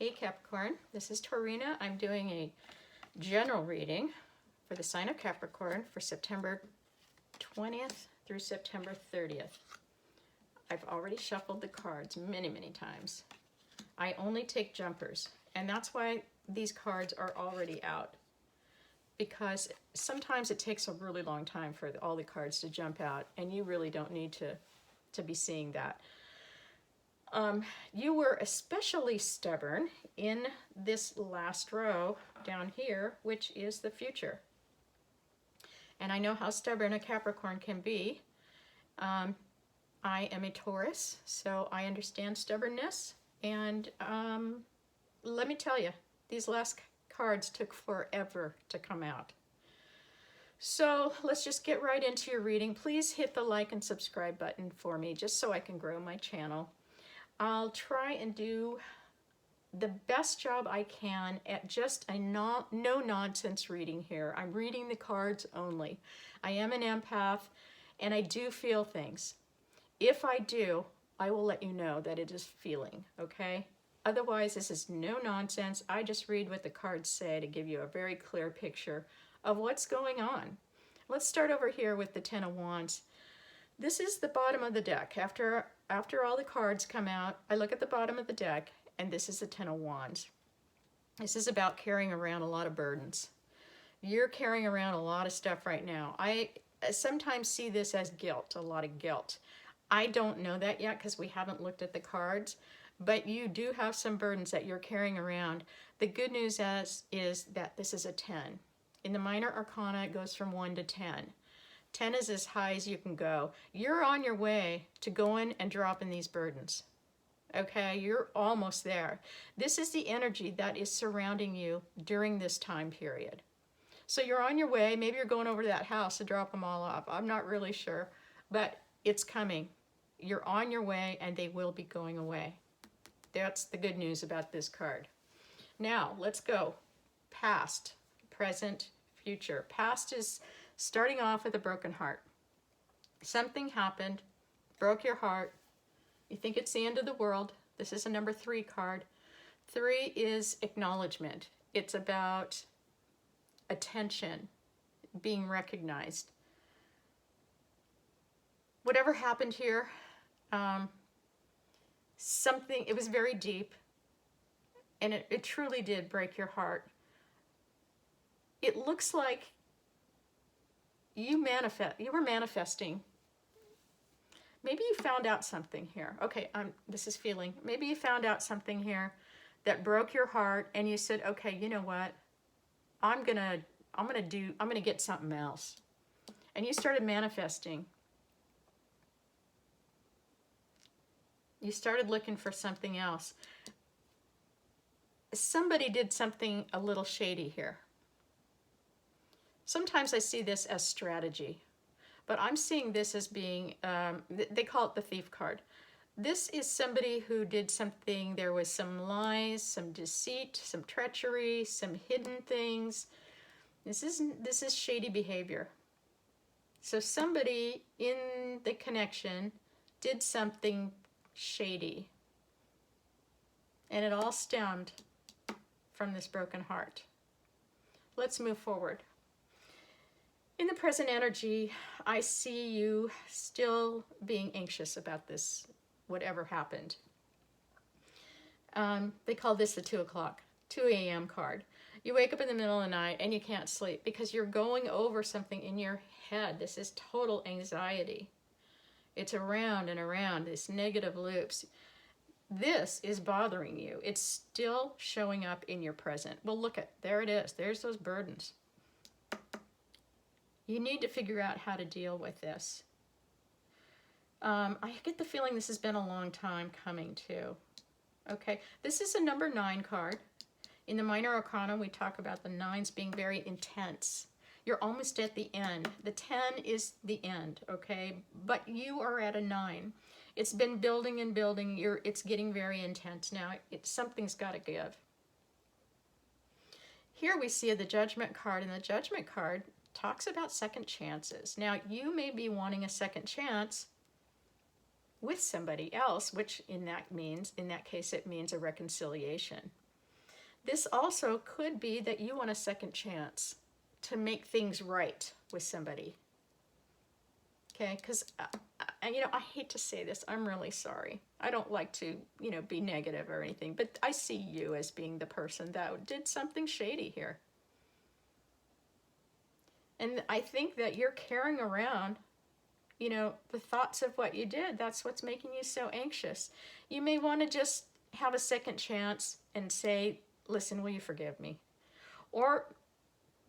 Hey Capricorn, this is Taurina. I'm doing a general reading for the sign of Capricorn for September 20th through September 30th. I've already shuffled the cards many, many times. I only take jumpers, and that's why these cards are already out, because sometimes it takes a really long time for all the cards to jump out, and you really don't need to be seeing that. You were especially stubborn in this last row down here, which is the future. And I know how stubborn a Capricorn can be. I am a Taurus, so I understand stubbornness. And let me tell you, these last cards took forever to come out. So let's just get right into your reading. Please hit the like and subscribe button for me, just so I can grow my channel. I'll try and do the best job I can at just a no-nonsense reading here. I'm reading the cards only. I am an empath, and I do feel things. If I do, I will let you know that it is feeling, okay? Otherwise, this is no nonsense. I just read what the cards say to give you a very clear picture of what's going on. Let's start over here with the Ten of Wands. This is the bottom of the deck. After all the cards come out, I look at the bottom of the deck, and this is the Ten of Wands. This is about carrying around a lot of burdens. You're carrying around a lot of stuff right now. I sometimes see this as guilt, a lot of guilt. I don't know that yet because we haven't looked at the cards, but you do have some burdens that you're carrying around. The good news is that this is a 10. In the minor arcana, it goes from 1 to 10. 10 is as high as you can go. You're on your way to going and dropping these burdens. Okay, you're almost there. This is the energy that is surrounding you during this time period. So you're on your way. Maybe you're going over to that house to drop them all off. I'm not really sure, but it's coming. You're on your way, and they will be going away. That's the good news about this card. Now, let's go. Past, present, future. Past is starting off with a broken heart. Something happened, broke your heart. You think it's the end of the world. This is a number 3 card. 3 is acknowledgement. It's about attention, being recognized. Whatever happened here, it was very deep, and it truly did break your heart. It looks like you were manifesting. Maybe you found out something here. Okay, this is feeling. Maybe you found out something here that broke your heart, and you said, okay, you know what? I'm gonna get something else. And you started manifesting. You started looking for something else. Somebody did something a little shady here. Sometimes I see this as strategy, but I'm seeing this as being, they call it the Thief card. This is somebody who did something, there was some lies, some deceit, some treachery, some hidden things. This is shady behavior. So somebody in the connection did something shady, and it all stemmed from this broken heart. Let's move forward. In the present energy, I see you still being anxious about this, whatever happened. They call this the 2 a.m. card. You wake up in the middle of the night and you can't sleep because you're going over something in your head. This is total anxiety. It's around and around, these negative loops. This is bothering you. It's still showing up in your present. Well, look there it is. There's those burdens. You need to figure out how to deal with this. I get the feeling this has been a long time coming too. Okay, this is a number 9 card. In the minor arcana, we talk about the 9s being very intense. You're almost at the end. The 10 is the end, okay? But you are at a 9. It's been building and building. It's getting very intense now. Something's got to give. Here we see the Judgment card, and the Judgment card talks about second chances. Now, you may be wanting a second chance with somebody else, which in that case, it means a reconciliation. This also could be that you want a second chance to make things right with somebody. Okay, because, you know, I hate to say this, I'm really sorry. I don't like to, you know, be negative or anything, but I see you as being the person that did something shady here. And I think that you're carrying around, you know, the thoughts of what you did. That's what's making you so anxious. You may want to just have a second chance and say, listen, will you forgive me? Or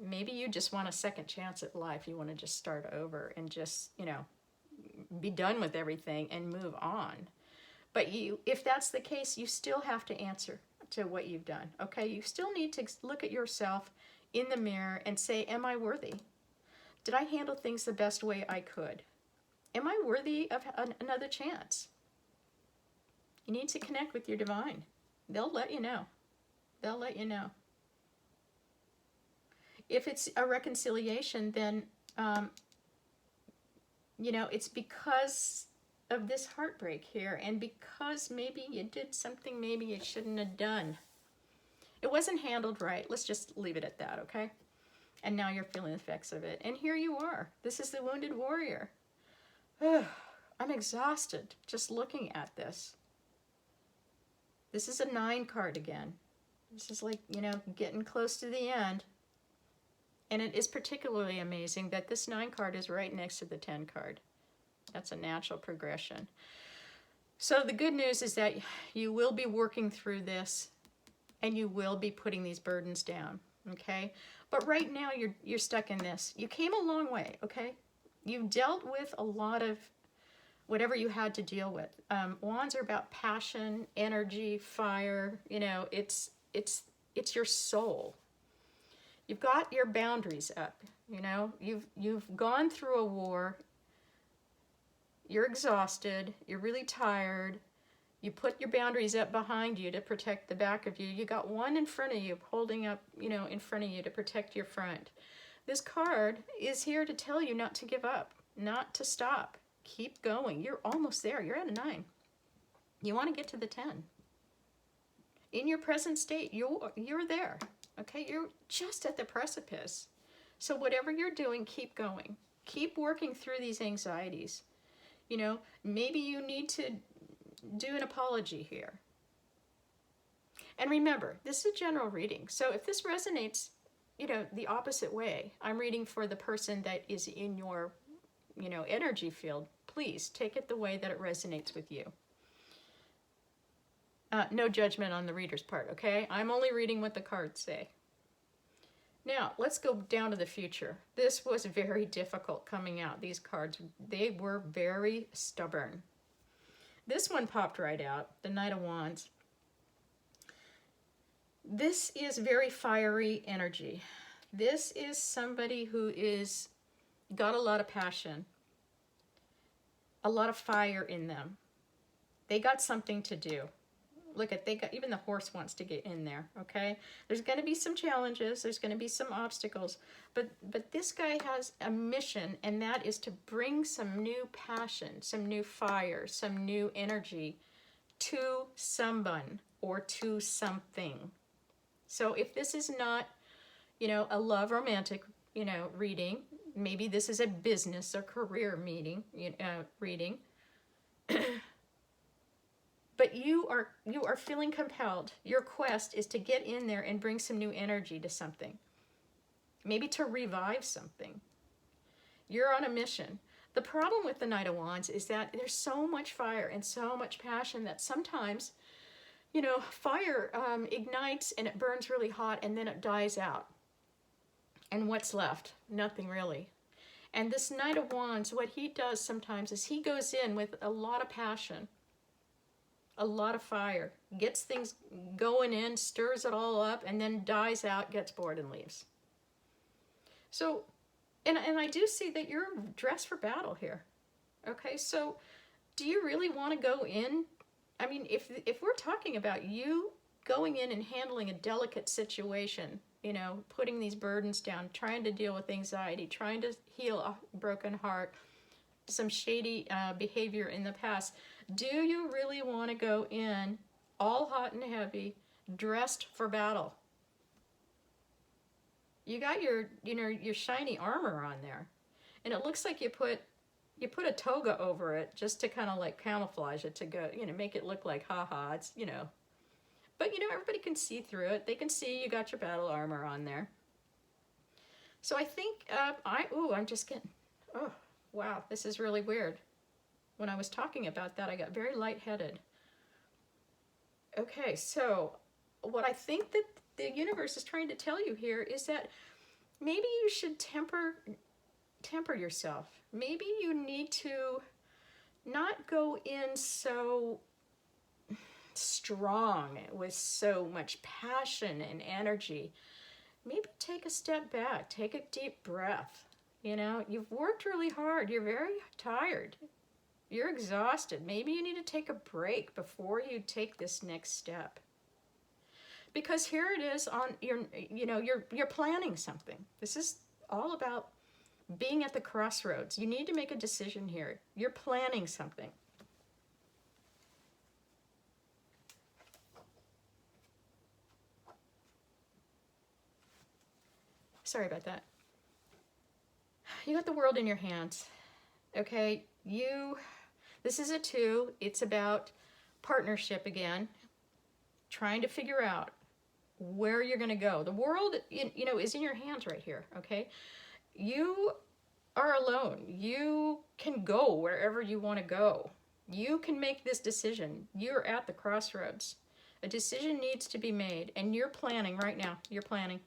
maybe you just want a second chance at life. You want to just start over and just, you know, be done with everything and move on. But you, if that's the case, you still have to answer to what you've done, okay? You still need to look at yourself in the mirror and say, am I worthy? Did I handle things the best way I could? Am I worthy of another chance? You need to connect with your divine. They'll let you know. They'll let you know. If it's a reconciliation, then, you know, it's because of this heartbreak here, and because maybe you did something maybe you shouldn't have done. It wasn't handled right. Let's just leave it at that, okay? And now you're feeling the effects of it. And here you are. This is the wounded warrior. I'm exhausted just looking at this. This is a 9 card again. This is like, you know, getting close to the end. And it is particularly amazing that this 9 card is right next to the 10 card. That's a natural progression. So the good news is that you will be working through this and you will be putting these burdens down, okay? But right now you're stuck in this. You came a long way, okay? You've dealt with a lot of whatever you had to deal with. Wands are about passion, energy, fire. You know, it's your soul. You've got your boundaries up. You know, you've gone through a war. You're exhausted. You're really tired. You put your boundaries up behind you to protect the back of you. You got one in front of you, holding up, you know, in front of you to protect your front. This card is here to tell you not to give up, not to stop. Keep going. You're almost there. You're at a 9. You want to get to the 10. In your present state, you're there. Okay? You're just at the precipice. So whatever you're doing, keep going. Keep working through these anxieties. You know, maybe you need to do an apology here. And remember, this is a general reading. So if this resonates, you know, the opposite way, I'm reading for the person that is in your, you know, energy field. Please take it the way that it resonates with you. No judgment on the reader's part, okay? I'm only reading what the cards say. Now, let's go down to the future. This was very difficult coming out. These cards, they were very stubborn. This one popped right out, the Knight of Wands. This is very fiery energy. This is somebody who is got a lot of passion, a lot of fire in them. They got something to do. Look at, they got, even the horse wants to get in there, okay? There's going to be some challenges, there's going to be some obstacles, but this guy has a mission, and that is to bring some new passion, some new fire, some new energy to someone or to something. So if this is not, you know, a love romantic, you know, reading, maybe this is a business or career meeting, reading. But you are feeling compelled. Your quest is to get in there and bring some new energy to something. Maybe to revive something. You're on a mission. The problem with the Knight of Wands is that there's so much fire and so much passion that sometimes, you know, fire ignites and it burns really hot and then it dies out. And what's left? Nothing really. And this Knight of Wands, what he does sometimes is he goes in with a lot of passion, a lot of fire, gets things going in, stirs it all up, and then dies out, gets bored, and leaves. So, and I do see that you're dressed for battle here. Okay, so do you really want to go in? I mean, if we're talking about you going in and handling a delicate situation, you know, putting these burdens down, trying to deal with anxiety, trying to heal a broken heart, some shady behavior in the past, do you really want to go in all hot and heavy, dressed for battle? You got your, you know, your shiny armor on there. And it looks like you put a toga over it just to kind of like camouflage it, to go, you know, make it look like, haha, it's, you know. But, you know, everybody can see through it. They can see you got your battle armor on there. So I think, I'm just getting, oh, wow, this is really weird. When I was talking about that, I got very lightheaded. Okay, so what I think that the universe is trying to tell you here is that maybe you should temper yourself. Maybe you need to not go in so strong with so much passion and energy. Maybe take a step back, take a deep breath. You know, you've worked really hard. You're very tired. You're exhausted. Maybe you need to take a break before you take this next step. Because here it is on your, you know, you're planning something. This is all about being at the crossroads. You need to make a decision here. You're planning something. Sorry about that. You got the world in your hands. Okay, this is a 2. It's about partnership again. Trying to figure out where you're going to go. The world, you know, is in your hands right here, okay? You are alone. You can go wherever you want to go. You can make this decision. You're at the crossroads. A decision needs to be made, and you're planning right now. You're planning.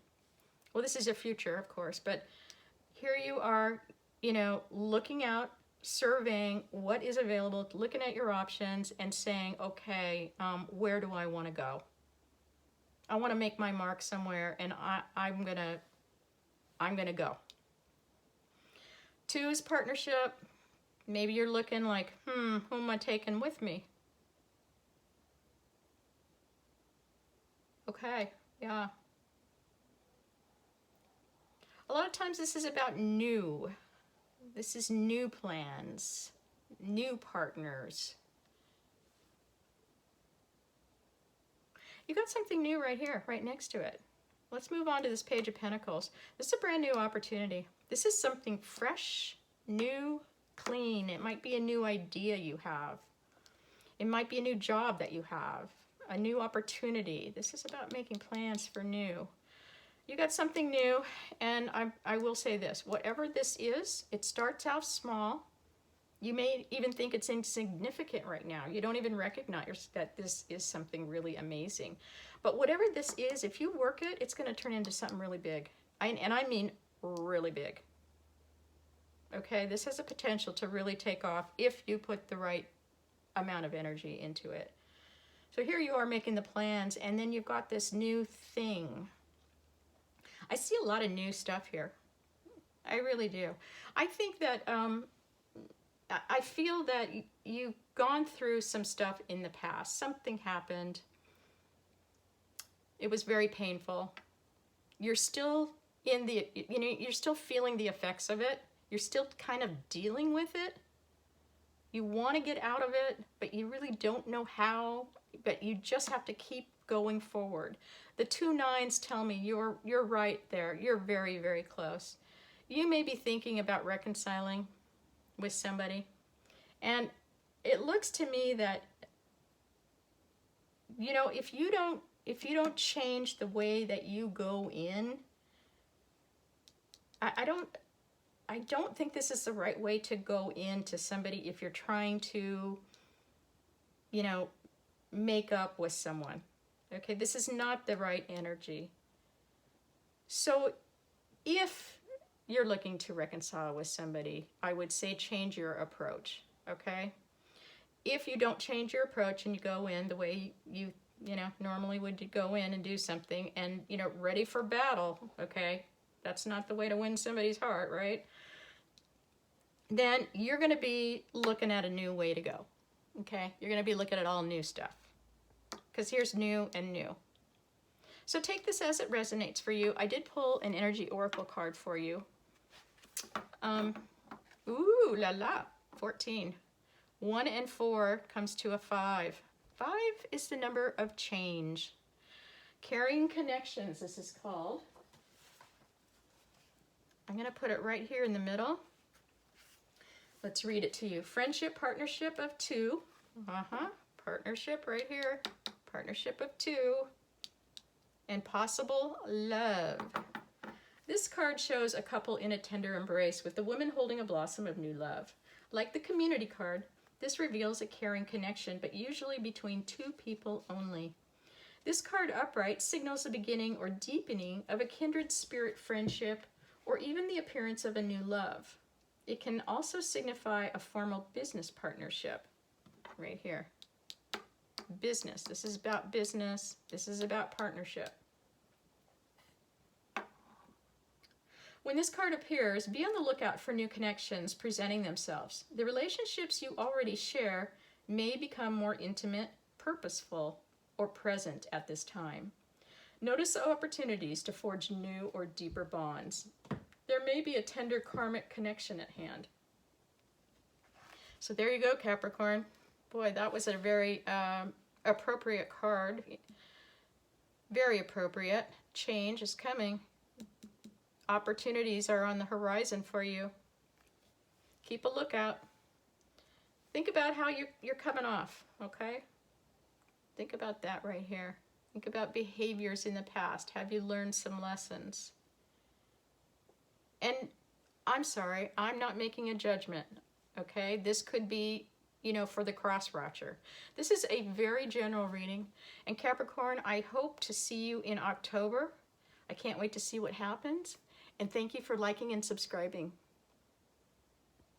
Well, this is your future, of course, but here you are, you know, looking out, surveying what is available, looking at your options, and saying, okay, where do I want to go? I want to make my mark somewhere, and I'm gonna go. 2 is partnership. Maybe you're looking like, who am I taking with me? Okay, yeah. A lot of times this is about new. This is new plans, new partners. You got something new right here, right next to it. Let's move on to this Page of Pentacles. This is a brand new opportunity. This is something fresh, new, clean. It might be a new idea you have. It might be a new job that you have, a new opportunity. This is about making plans for new. You got something new, and I will say this. Whatever this is, it starts out small. You may even think it's insignificant right now. You don't even recognize that this is something really amazing. But whatever this is, if you work it, it's going to turn into something really big. And I mean really big. Okay, this has a potential to really take off if you put the right amount of energy into it. So here you are making the plans, and then you've got this new thing. I see a lot of new stuff here. I really do. I think that, I feel that you've gone through some stuff in the past. Something happened. It was very painful. You're still in the, you know, you're still feeling the effects of it. You're still kind of dealing with it. You want to get out of it, but you really don't know how, but you just have to keep going forward. The 2 9s tell me you're right there. You're very, very close. You may be thinking about reconciling with somebody, and it looks to me that, you know, if you don't change the way that you go in, I don't think this is the right way to go into somebody if you're trying to, you know, make up with someone. Okay, this is not the right energy. So if you're looking to reconcile with somebody, I would say change your approach, okay? If you don't change your approach and you go in the way you know, normally would go in and do something and, you know, ready for battle, okay? That's not the way to win somebody's heart, right? Then you're going to be looking at a new way to go, okay? You're going to be looking at all new stuff. Because here's new and new. So take this as it resonates for you. I did pull an energy oracle card for you. Ooh la la, 14. 1 and 4 comes to a 5. 5 is the number of change. Carrying connections, this is called. I'm going to put it right here in the middle. Let's read it to you. Friendship, partnership of two. Partnership right here. Partnership of two. And possible love. This card shows a couple in a tender embrace with the woman holding a blossom of new love. Like the community card, this reveals a caring connection, but usually between two people only. This card upright signals the beginning or deepening of a kindred spirit friendship, or even the appearance of a new love. It can also signify a formal business partnership, right here. Business. This is about business. This is about partnership. When this card appears, be on the lookout for new connections presenting themselves. The relationships you already share may become more intimate, purposeful, or present at this time. Notice the opportunities to forge new or deeper bonds. There may be a tender karmic connection at hand. So there you go, Capricorn. Boy, that was a very appropriate card. Very appropriate. Change is coming. Opportunities are on the horizon for you. Keep a lookout. Think about how you're coming off, okay? Think about that right here. Think about behaviors in the past. Have you learned some lessons? And I'm sorry, I'm not making a judgment, okay? This could be, you know, for the cross-watcher. This is a very general reading. And Capricorn, I hope to see you in October. I can't wait to see what happens. And thank you for liking and subscribing.